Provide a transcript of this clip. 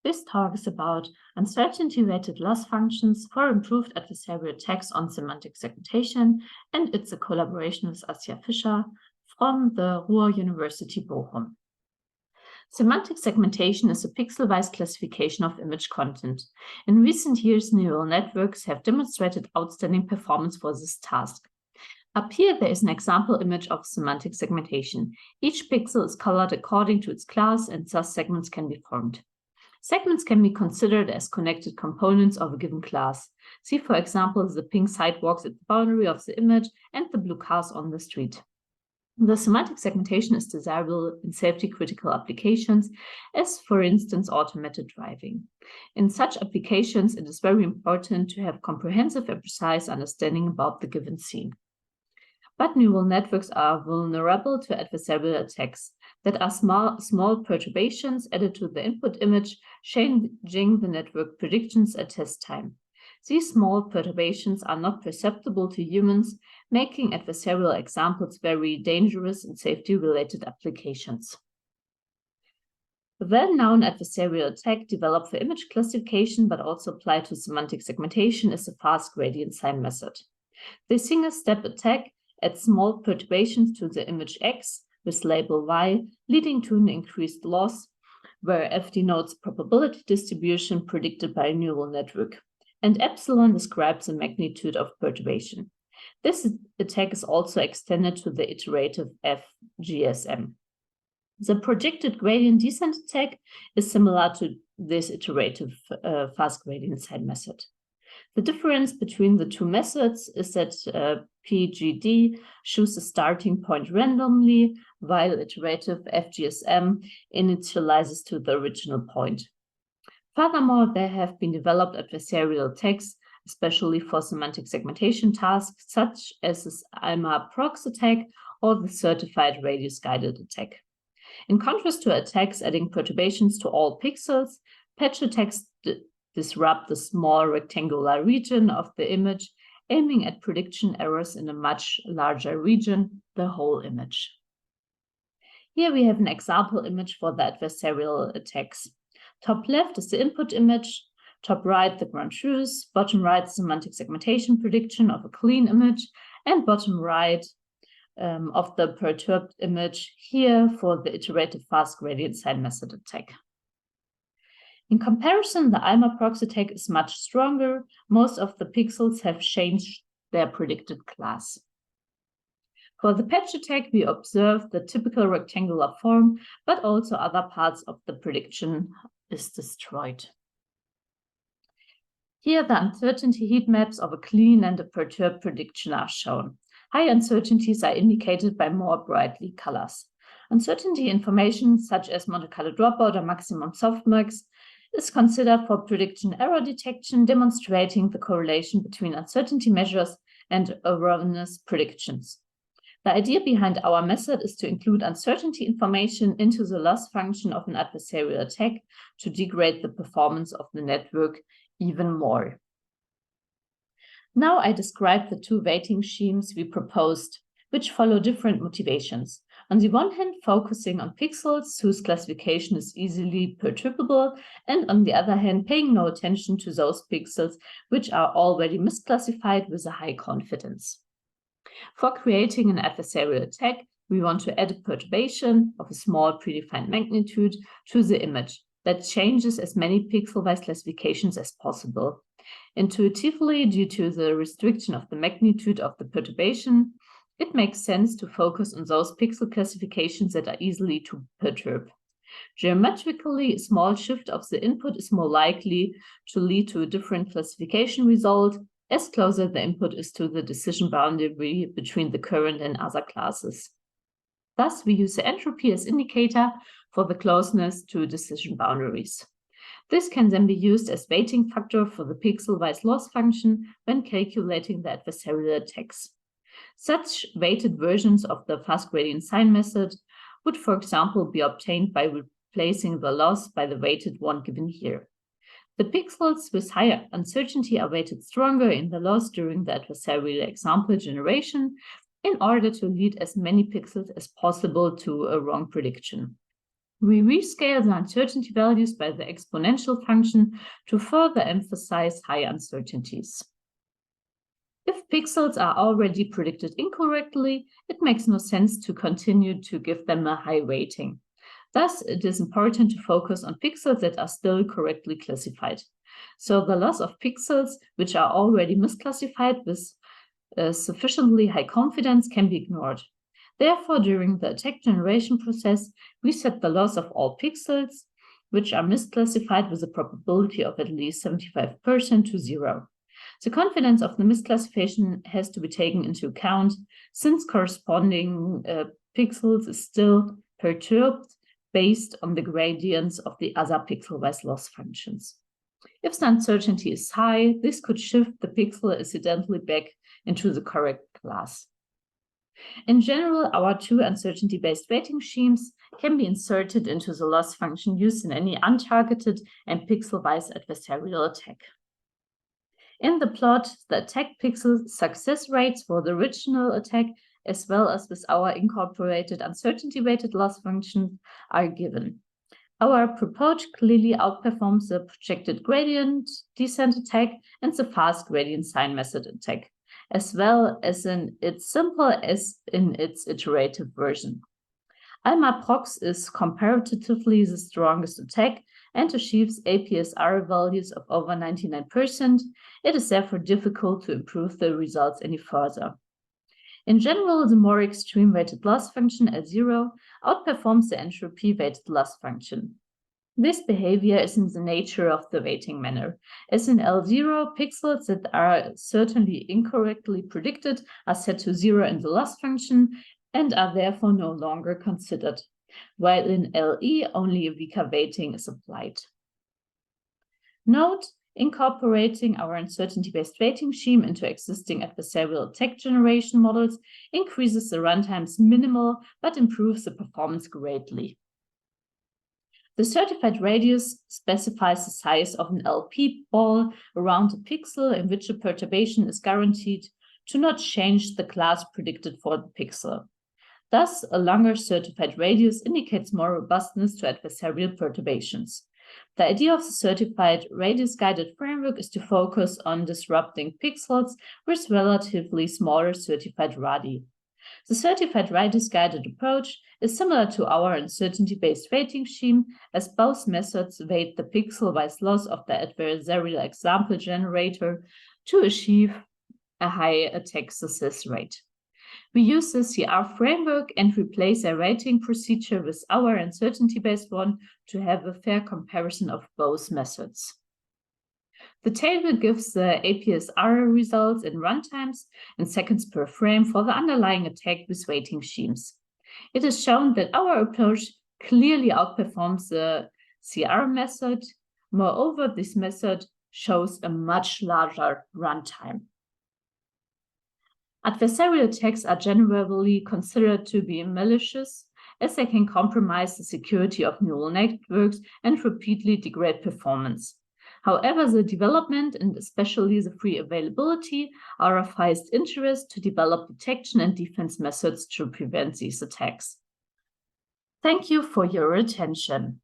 This talk is about uncertainty-weighted loss functions for improved adversarial attacks on semantic segmentation, and it's a collaboration with Asja Fischer from the Ruhr University Bochum. Semantic segmentation is a pixel-wise classification of image content. In recent years, neural networks have demonstrated outstanding performance for this task. Up here, there is an example image of semantic segmentation. Each pixel is colored according to its class, and thus segments can be formed. Segments can be considered as connected components of a given class. See, for example, the pink sidewalks at the boundary of the image and the blue cars on the street. The semantic segmentation is desirable in safety-critical applications, as, for instance, automated driving. In such applications, it is very important to have comprehensive and precise understanding about the given scene. But neural networks are vulnerable to adversarial attacks that are small perturbations added to the input image, changing the network predictions at test time. These small perturbations are not perceptible to humans, making adversarial examples very dangerous in safety-related applications. The well-known adversarial attack developed for image classification but also applied to semantic segmentation is the fast gradient sign method. The single-step attack adds small perturbations to the image X with label Y, leading to an increased loss, where F denotes probability distribution predicted by a neural network, and epsilon describes the magnitude of perturbation. This attack is also extended to the iterative FGSM. The projected gradient descent attack is similar to this iterative fast gradient sign method. The difference between the two methods is that PGD chooses the starting point randomly, while iterative FGSM initializes to the original point. Furthermore, there have been developed adversarial attacks, especially for semantic segmentation tasks, such as this Imperceptible attack or the certified radius-guided attack. In contrast to attacks adding perturbations to all pixels, patch attacks disrupt the small rectangular region of the image, aiming at prediction errors in a much larger region, the whole image. Here we have an example image for the adversarial attacks. Top left is the input image, top right the ground truth, bottom right semantic segmentation prediction of a clean image, and bottom right of the perturbed image here for the iterative fast gradient sign method attack. In comparison, the Imperceptible attack is much stronger. Most of the pixels have changed their predicted class. For the patch attack, we observe the typical rectangular form, but also other parts of the prediction is destroyed. Here, the uncertainty heat maps of a clean and a perturbed prediction are shown. High uncertainties are indicated by more brightly colors. Uncertainty information, such as Monte Carlo dropout or maximum softmax, is considered for prediction error detection, demonstrating the correlation between uncertainty measures and erroneous predictions. The idea behind our method is to include uncertainty information into the loss function of an adversarial attack to degrade the performance of the network even more. Now I describe the two weighting schemes we proposed, which follow different motivations. On the one hand, focusing on pixels whose classification is easily perturbable, and on the other hand, paying no attention to those pixels which are already misclassified with a high confidence. For creating an adversarial attack, we want to add a perturbation of a small predefined magnitude to the image that changes as many pixel-wise classifications as possible. Intuitively, due to the restriction of the magnitude of the perturbation, it makes sense to focus on those pixel classifications that are easily to perturb. Geometrically, a small shift of the input is more likely to lead to a different classification result, as closer the input is to the decision boundary between the current and other classes. Thus, we use the entropy as indicator for the closeness to decision boundaries. This can then be used as weighting factor for the pixel-wise loss function when calculating the adversarial attacks. Such weighted versions of the fast gradient sign method would, for example, be obtained by replacing the loss by the weighted one given here. The pixels with higher uncertainty are weighted stronger in the loss during the adversarial example generation in order to lead as many pixels as possible to a wrong prediction. We rescale the uncertainty values by the exponential function to further emphasize high uncertainties. If pixels are already predicted incorrectly, it makes no sense to continue to give them a high weighting. Thus, it is important to focus on pixels that are still correctly classified. So the loss of pixels which are already misclassified with sufficiently high confidence can be ignored. Therefore, during the attack generation process, we set the loss of all pixels which are misclassified with a probability of at least 75% to 0. The confidence of the misclassification has to be taken into account since corresponding pixels is still perturbed based on the gradients of the other pixel-wise loss functions. If the uncertainty is high, this could shift the pixel accidentally back into the correct class. In general, our two uncertainty-based weighting schemes can be inserted into the loss function used in any untargeted and pixel-wise adversarial attack. In the plot, the attack pixel success rates for the original attack as well as with our incorporated uncertainty-weighted loss function are given. Our approach clearly outperforms the projected gradient descent attack and the fast gradient sign method attack, as well as in its simple as in its iterative version. AlmaProx is comparatively the strongest attack and achieves APSR values of over 99%. It is therefore difficult to improve the results any further. In general, the more extreme weighted loss function L0 outperforms the entropy weighted loss function. This behavior is in the nature of the weighting manner. As in L0, pixels that are certainly incorrectly predicted are set to 0 in the loss function and are therefore no longer considered, while in LE only a weaker weighting is applied. Note, incorporating our uncertainty-based weighting scheme into existing adversarial attack generation models increases the runtime's minimal but improves the performance greatly. The certified radius specifies the size of an LP ball around a pixel in which a perturbation is guaranteed to not change the class predicted for the pixel. Thus, a longer certified radius indicates more robustness to adversarial perturbations. The idea of the certified radius-guided framework is to focus on disrupting pixels with relatively smaller certified radii. The certified radius-guided approach is similar to our uncertainty-based weighting scheme, as both methods weight the pixel-wise loss of the adversarial example generator to achieve a high attack success rate. We use the CR framework and replace a rating procedure with our uncertainty-based one to have a fair comparison of both methods. The table gives the APSR results in runtimes and seconds per frame for the underlying attack with weighting schemes. It is shown that our approach clearly outperforms the CR method. Moreover, this method shows a much larger runtime. Adversarial attacks are generally considered to be malicious, as they can compromise the security of neural networks and repeatedly degrade performance. However, the development and especially the free availability are of highest interest to develop detection and defense methods to prevent these attacks. Thank you for your attention.